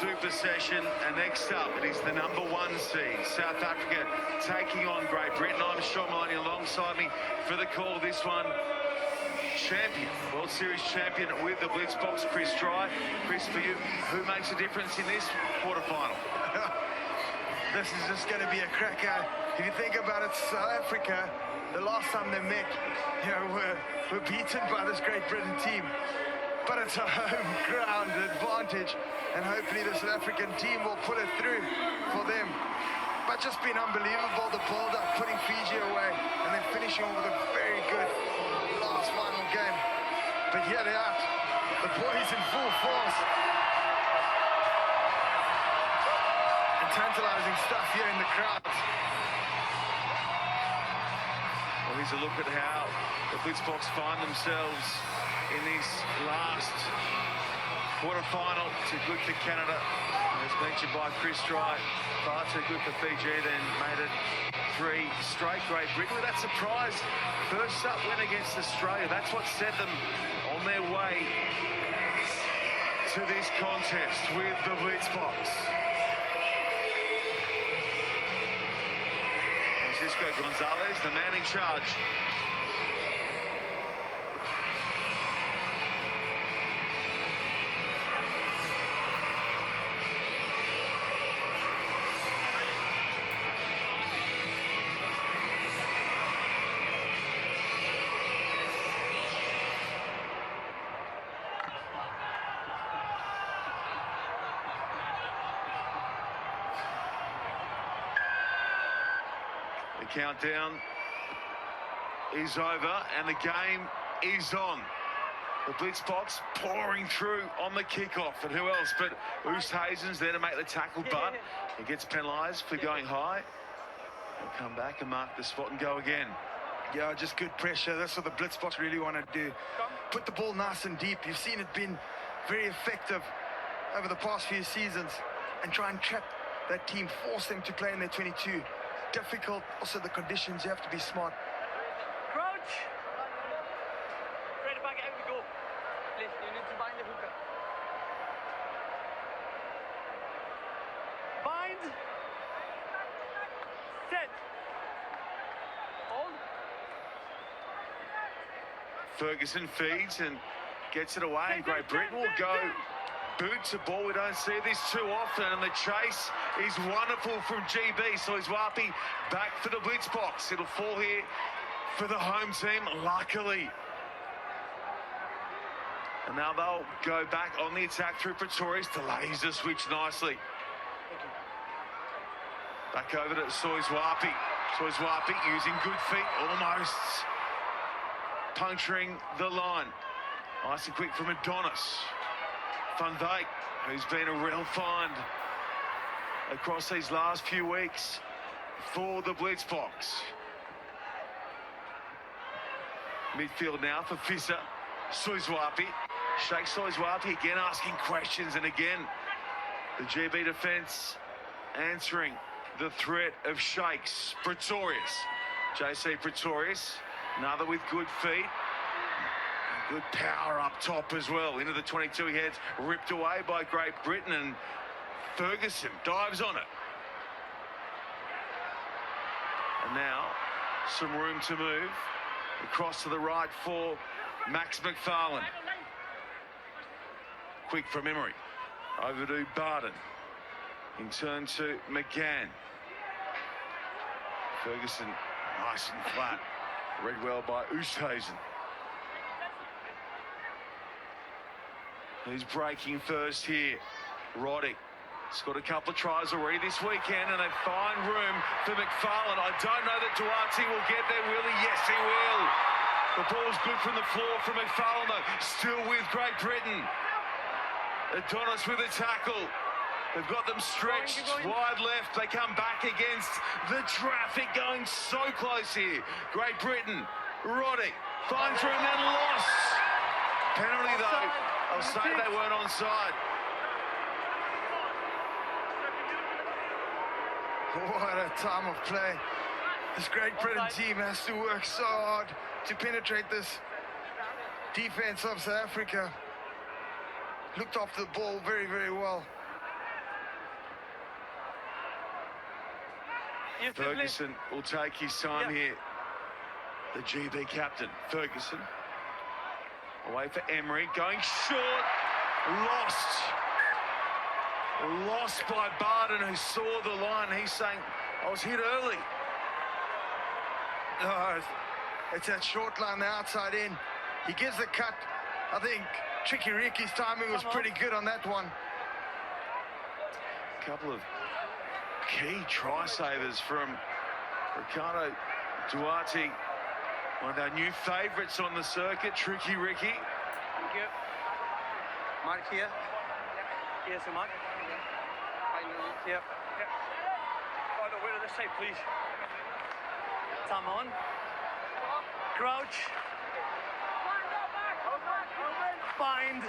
Super session, and next up it is the number 1 seed, South Africa, taking on Great Britain. I'm Sean Maloney alongside me for the call. This one, champion, World Series champion with the Blitzbox, Chris Dry. Chris, for you, who makes a difference in this quarterfinal? This is just going to be a cracker. If you think about it, South Africa, the last time they met, were beaten by this Great Britain team. But it's a home ground advantage, and hopefully the South African team will pull it through for them. But just been unbelievable, the build-up, putting Fiji away, and then finishing with a very good last final game. But here they are, the boys in full force. And tantalizing stuff here in the crowd. Well, here's a look at how the Blitzbox find themselves in this last quarterfinal. Too good for Canada, as mentioned by Chris Dry. Far too good for Fiji, then made it 3 straight. Great Britain with that surprise first up win against Australia. That's what set them on their way to this contest with the Blitzbox. Francisco Gonzalez, the man in charge. The countdown is over and the game is on. The Blitzbox pouring through on the kickoff, and who else but Oosthuizen's there to make the tackle, but he gets penalised for going high. He'll come back and mark the spot and go again. Yeah, just good pressure. That's what the Blitzbox really want to do. Put the ball nice and deep. You've seen it been very effective over the past few seasons, and try and trap that team, force them to play in their 22. Difficult, also the conditions, you have to be smart. Crouch! Ready back, out we go. Please, you need to bind the hooker. Bind. Set. Hold. Ferguson feeds and gets it away, and Great Britain will go boot to ball. We don't see this too often, and the chase is wonderful from GB. So he's Wapi back for the Blitzbox. It'll fall here for the home team, luckily. And now they'll go back on the attack through Pretorius, delays the switch nicely. Back over to Soizwapi. Soizwapi using good feet, almost puncturing the line. Nice and quick from Adonis. Van Dijk, who's been a real find across these last few weeks for the Blitzbox. Midfield now for Fissa. Soizwapi. Sheikh Soizwapi again asking questions, and again the GB defence answering the threat of Sheikh's. Pretorius. JC Pretorius, another with good feet. Good power up top as well. Into the 22 he heads, ripped away by Great Britain, and Ferguson dives on it. And now some room to move. Across to the right for Max McFarlane. Quick from Emery. Over to Barden. In turn to McGann. Ferguson nice and flat. Read well by Oosthuizen. He's breaking first here. Roddick. He's got a couple of tries already this weekend, and they find room for McFarlane. I don't know that Duarte will get there, will he? Yes, he will. The ball's good from the floor from McFarlane, though. Still with Great Britain. Adonis with a tackle. They've got them stretched wide left. They come back against the traffic, going so close here. Great Britain. Roddick finds room, then lost. Penalty, though. I'll say they weren't onside. What a time of play. This Great Britain team has to work so hard to penetrate this defense of South Africa. Looked after the ball very, very well. You still please. Ferguson will take his time Yeah. here. The GB captain, Ferguson. Away for Emery, going short, lost. Lost by Barden, who saw the line. He's saying, I was hit early. Oh, it's that short line, the outside in. He gives the cut. I think Tricky Ricky's timing was pretty good on that one. A couple of key try savers from Ricardo Duarte, one of our new favourites on the circuit, Tricky Ricky. Thank you. Mark here. Here's the mark. Finally. Here. Oh, no, wait on this side, please. Thumb on. Crouch. Bind.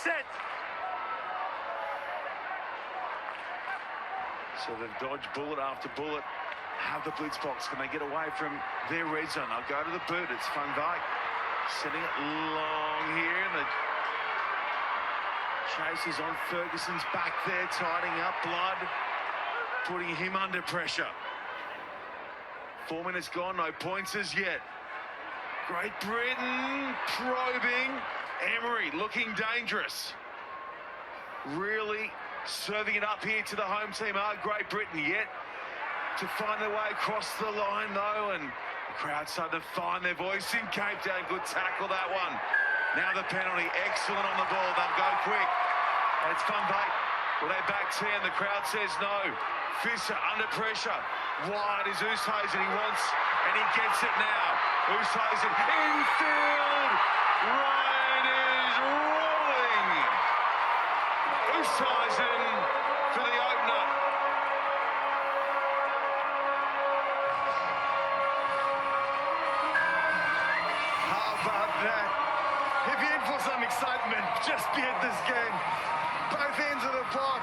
Set. So they've dodged bullet after bullet. Have the blitz box. Can they get away from their red zone? They'll go to the boot. It's Van Dijk sending it long here. And the chase is on Ferguson's back there, tidying up Blood, putting him under pressure. 4 minutes gone, no points as yet. Great Britain probing. Emery looking dangerous. Really serving it up here to the home team are Great Britain yet to find their way across the line though, and the crowd starting to find their voice in Cape Town. Good tackle, that one. Now the penalty, excellent on the ball. They'll go quick. And it's Van Dijk. Will they back 10? The crowd says no. Visser under pressure. Wide is Oosthuizen. He wants, and he gets it now. Oosthuizen infield. Ryan is rolling. Oosthuizen for the opener. How about that? If you're in for some excitement, just be at this game. Both ends of the park.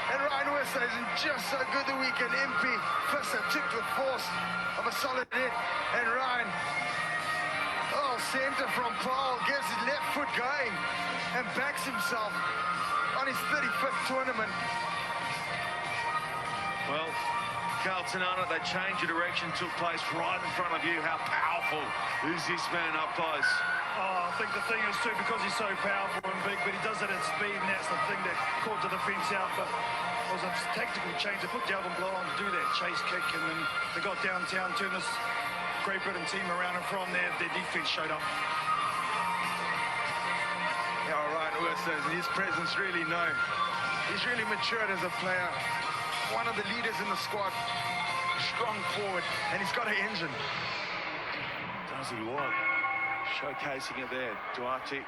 And Ryan Oosthuizen just so good the weekend. Impey, Visser took the force of a solid hit. And Ryan, center from Paul, gets his left foot going and backs himself on his 35th tournament. Well, Carlton on it, they changed the direction, took place right in front of you. How powerful is this man up close? Oh, I think the thing is too, because he's so powerful and big, but he does it at speed, and that's the thing that caught the defence out. But it was a tactical change. They put Delvin Blow on to do that chase kick, and then they got downtown, turned this Great Britain team around, and from there, their defence showed up. Yeah, Ryan Oosthuizen, his presence really known. He's really matured as a player. One of the leaders in the squad. Strong forward, and he's got an engine. Does he what? Showcasing it there. Duarte.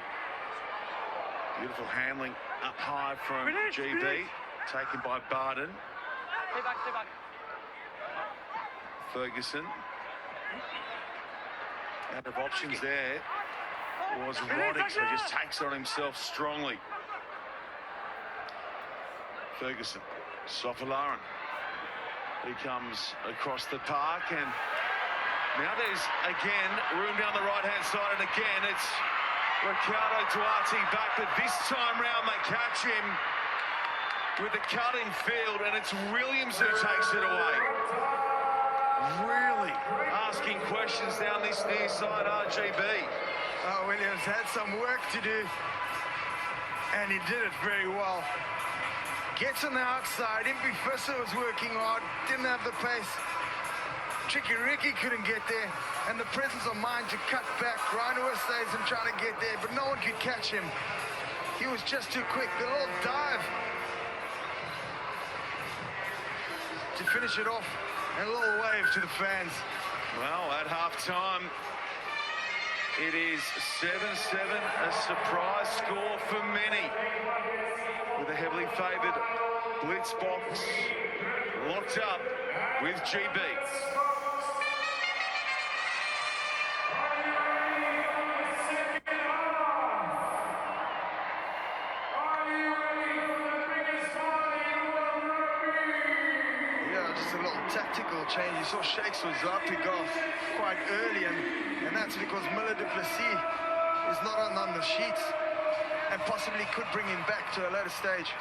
Beautiful handling up high from GB. Taken by Barden. Stay back, stay back. Ferguson. Out of options there was Roddick, so he just takes it on himself strongly. Ferguson. Sofalaran. He comes across the park, and now there's again room down the right-hand side, and again it's Ricardo Duarte back, but this time round they catch him with the cut in field, and it's Williams who takes it away. Really asking questions down this near side RGB. Williams had some work to do, and he did it very well. Gets on the outside. Impey Visser was working hard, didn't have the pace. Tricky Ricky couldn't get there, and the presence of mind to cut back. Ryan Oosthuizen trying to get there, but no one could catch him. He was just too quick. The little dive to finish it off, and a little wave to the fans. Well, at half-time, it is 7-7, a surprise score for many, with a heavily favoured blitz box locked up with GB. Yeah, just a little tactical change. You saw Shakes was up, he got quite early, and that's because Miller du Plessis is not on the sheets and possibly could bring him back to a later stage.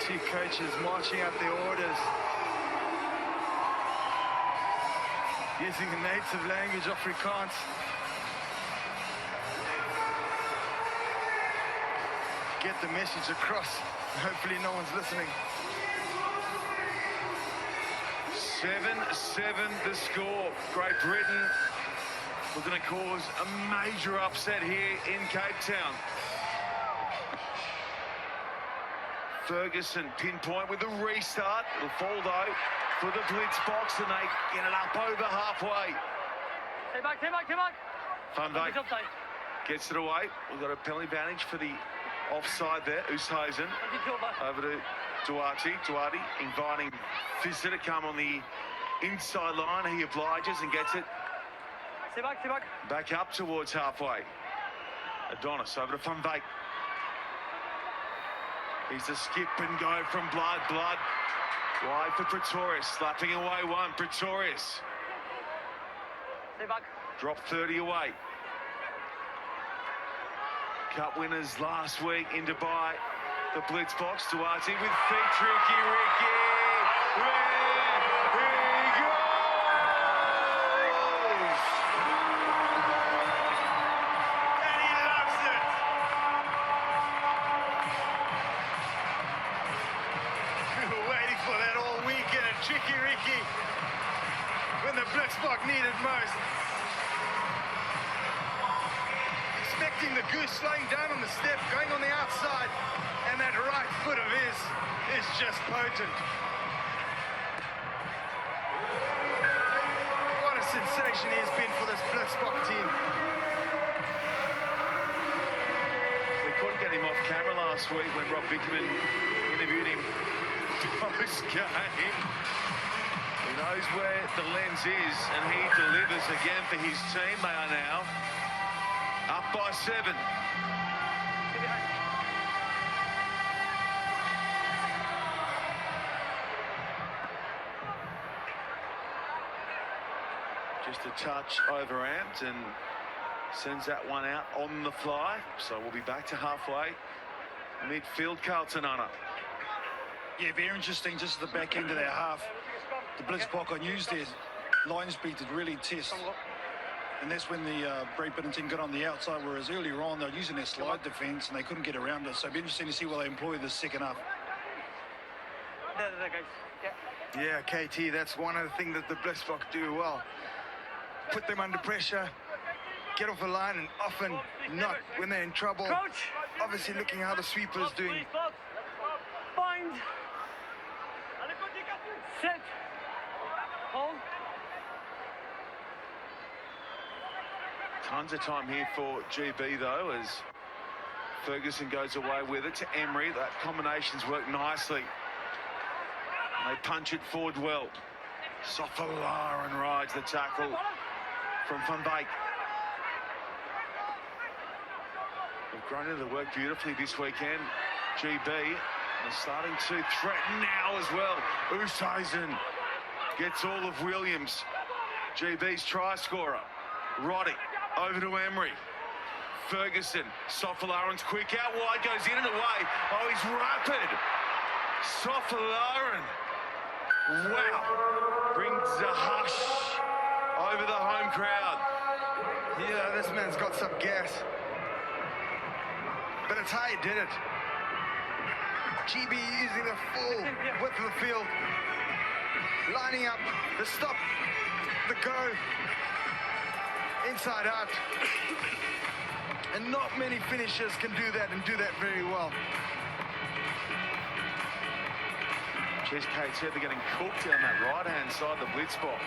see coaches marching out their orders, using the native language of Afrikaans. Get the message across. Hopefully no one's listening. 7-7 the score. Great Britain looking to cause a major upset here in Cape Town. Ferguson pinpoint with a restart. It'll fall though for the blitz box and they get it up over halfway. Stay back, stay back, stay back. Van Dijk It's offside. gets it away. We've got a penalty advantage for the offside there. Oosthuizen over to Duarte. Duarte inviting Fizzer to come on the inside line. He obliges and gets it Stay back, stay back. back up towards halfway. Adonis over to Van Dijk. He's a skip and go from Blood. Wide for Pretorius, slapping away one. Pretorius Stay back. dropped 30 away. Cup winners last week in Dubai. The blitz box, Duarte with feet, tricky Ricky. There he goes! And he loves it. We were waiting for that all weekend, and tricky Ricky, when the blitzbok needed most. Expecting the goose slowing down on the step, going on the outside, and that right foot of his is just potent. What a sensation he has been for this blitzbok team. We couldn't get him off camera last week when Rob Bickerman interviewed him post-game. He knows where the lens is, and he delivers again for his team. They are now up by 7. Stay behind. Just a touch overamped and sends that one out on the fly. So we'll be back to halfway. Midfield, Carlton Anna. Yeah, very interesting. Just at the back end of their half, the blitzbok on used their line speed to really test. And that's when the Great Britain team got on the outside, whereas earlier on they were using their slide defence and they couldn't get around it. So it'll be interesting to see what they employ this second half. There, guys. Yeah. Yeah, KT, that's one of the things that the blitzbok do well. Put them under pressure, get off the line, and often not when they're in trouble. Coach. Obviously looking how the sweeper's doing. Bind. Set. Hold. Tons of time here for GB though, as Ferguson goes away with it to Emery. That combination's worked nicely. And they punch it forward well. Sofalaran rides the tackle from Van Dijk. They've grown into the work beautifully this weekend. GB are starting to threaten now as well. Oosthuizen gets all of Williams. GB's try scorer. Roddick over to Emery. Ferguson, Sofalaran's quick out wide, goes in and away. Oh, he's rapid. Sofalaran. Wow. Brings a hush over the home crowd. Yeah, this man's got some gas. But it's how he did it. GB using the full width of the field. Lining up, the stop, the go. Inside out. And not many finishers can do that and do that very well. Cheers, KT. They're getting cooked down that right-hand side of the blitz box.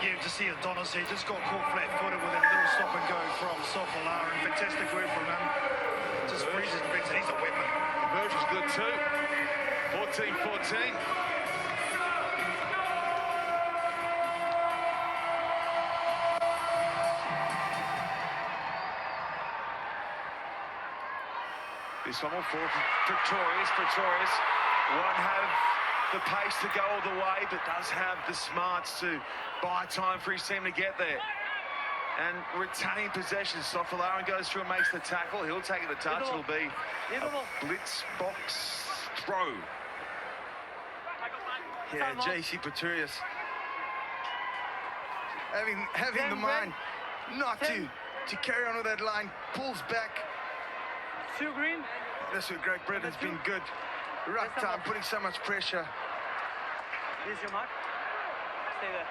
Yeah, to see Adonis here, just got caught flat-footed with that little stop and go from Sofalaran. Fantastic work from him. Just freezes defence, and he's a weapon. Virgil's good too. 14-14. This one will fall for Pretorius. Pretorius won't have the pace to go all the way, but does have the smarts to buy time for his team to get there. And retain possession. Sofalaran goes through and makes the tackle. He'll take it a touch. It'll be a blitz box throw. Yeah, Time off. JC Pretorius having the Ten, mind not ten. to carry on with that line, pulls back. 2 green. That's where Greg Britton's been good. Right Yes, time, putting so much pressure. This is your mark. Stay there.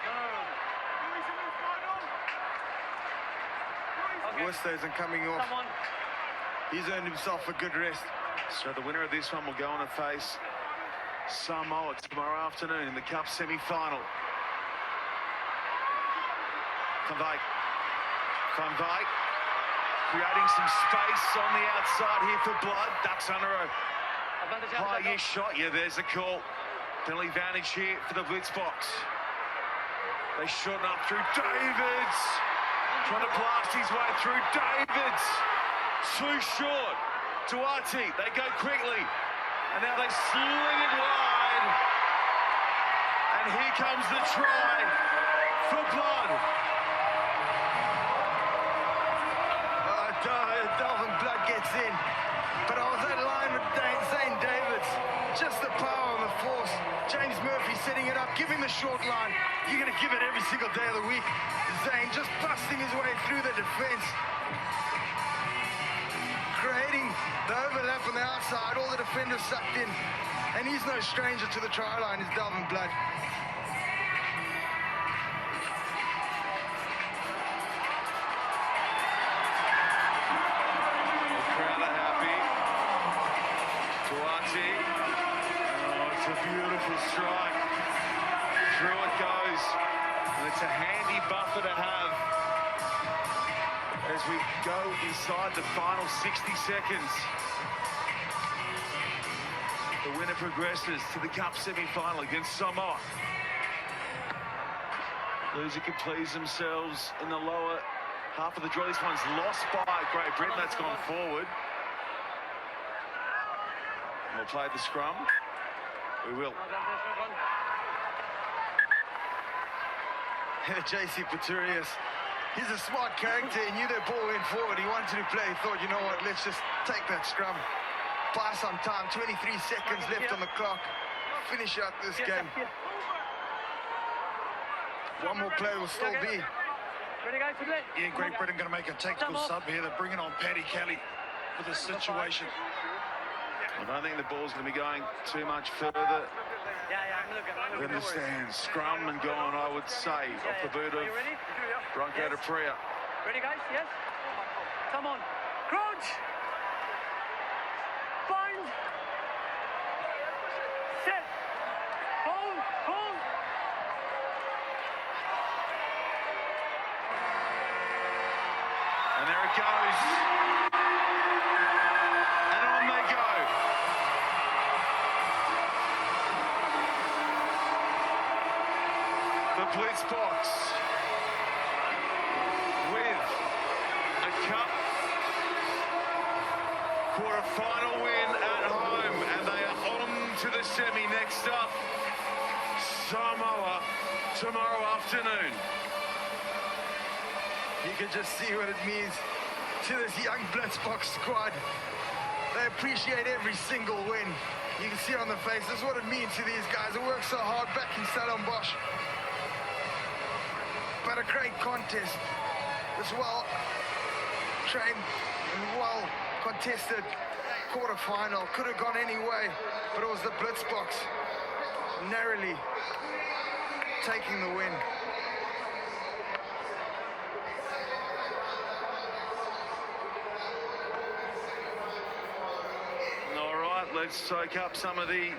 No. Okay. Worcester isn't coming off. Come on. He's earned himself a good rest. So the winner of this one will go on to face Samoa tomorrow afternoon in the Cup semi-final. Van Wyk creating some space on the outside here for Blood. Ducks under a Advantage, high advantage. shot. Yeah, there's the call. Penalty advantage here for the blitz box. They shorten up through Davids. Trying to blast his way through Davids. Too short. Duarte, they go quickly. And now they sling it wide. And here comes the try for Blood. Delvin Blood gets in. But I was that line with Zane Davids. Just the power and the force. James Murphy setting it up, giving the short line. You're going to give it every single day of the week. Zane just busting his way through the defense. Creating the overlap on the outside, all the defenders sucked in. And he's no stranger to the try line, is Delvin Blood. Crowd are happy. Duarte. Oh, it's a beautiful strike. Through it goes. And it's a handy buffer to have as we go inside the final 60 seconds. The winner progresses to the Cup semi-final against Samoa. Loser can please themselves in the lower half of the draw. This one's lost by Great Britain. That's gone forward. And we'll play the scrum. We will. JC Pretorius, he's a smart character. He knew their ball went forward. He wanted to play. He thought, you know what, let's just take that scrum. Buy some time, 23 seconds left on the clock. Finish out this game. One more play will still be. Ready, guys, to play? Yeah, Great Britain going to make a tactical sub here. They're bringing on Paddy Kelly for this situation. I don't think the ball's going to be going too much further Yeah, I'm looking. than the stands. Scrum and gone, I would say, off the boot Are of you ready? Bronco Yes. de Priya. Ready, guys? Yes? Come on. Crouch! Bind! Set! Hold! Hold! And there it goes. And on they go. The blitz box with a cup quarter-final win at home, and they are on to the semi. Next up, Samoa tomorrow afternoon. You can just see what it means to this young Blitzbox squad. They appreciate every single win. You can see on their faces what it means to these guys who work so hard back in Stellenbosch. But a great contest. This well-trained and well-contested quarterfinal. Could have gone any way, but it was the Blitzbox narrowly taking the win. Let's soak up some of the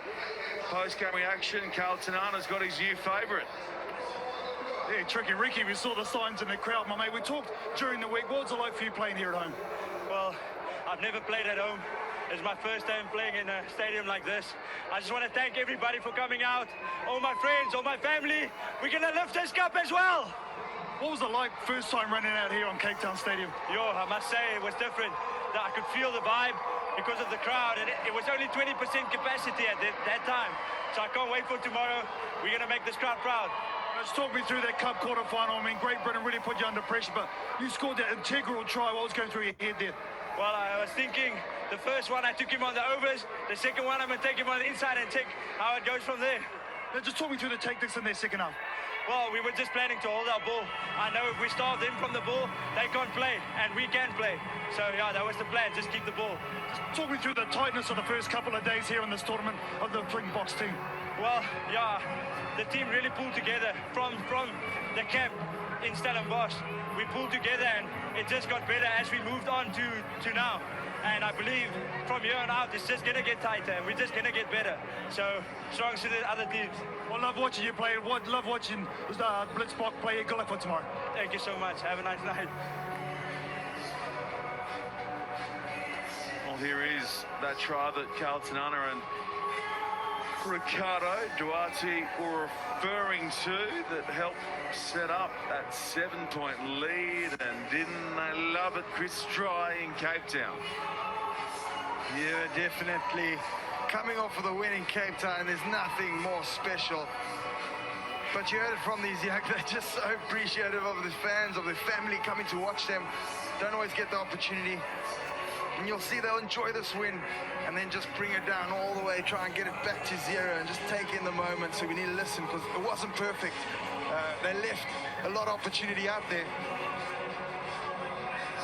post-game reaction. Carlton Arna's got his new favourite. Yeah, Tricky Ricky, we saw the signs in the crowd, my mate. We talked during the week. What was it like for you playing here at home? Well, I've never played at home. It's my first time playing in a stadium like this. I just want to thank everybody for coming out. All my friends, all my family. We're going to lift this cup as well. What was it like first time running out here on Cape Town Stadium? Yo, I must say it was different. I could feel the vibe because of the crowd, and it was only 20% capacity at that time. So I can't wait for tomorrow. We're going to make this crowd proud. Just talk me through that cup quarter-final. I mean, Great Britain really put you under pressure, but you scored that integral try. What was going through your head there? Well, I was thinking the first one I took him on the overs, the second one I'm going to take him on the inside and check how it goes from there. Now, just talk me through the tactics in their second half. Well, we were just planning to hold our ball. I know if we start them from the ball, they can't play, and we can play. So, yeah, that was the plan, just keep the ball. Talk me through the tightness of the first couple of days here in this tournament of the Springboks team. Well, yeah, the team really pulled together from the camp in Stellenbosch. We pulled together, and it just got better as we moved on to now. And I believe from here on out, it's just going to get tighter, and we're just going to get better. So, strong to the other teams. Well, love watching you play. Love watching Blitzbok play. Good luck for tomorrow. Thank you so much. Have a nice night. Well, here is that try that Carlton Hunter and Ricardo Duarte were referring to that helped set up that 7-point lead, and didn't they love it? Chris Try in Cape Town. Yeah, definitely. Coming off of the win in Cape Town, there's nothing more special. But you heard it from these young, they're just so appreciative of the fans, of their family coming to watch them. Don't always get the opportunity. And you'll see they'll enjoy this win and then just bring it down all the way, try and get it back to zero and just take in the moment. So we need to listen, because it wasn't perfect. They left a lot of opportunity out there.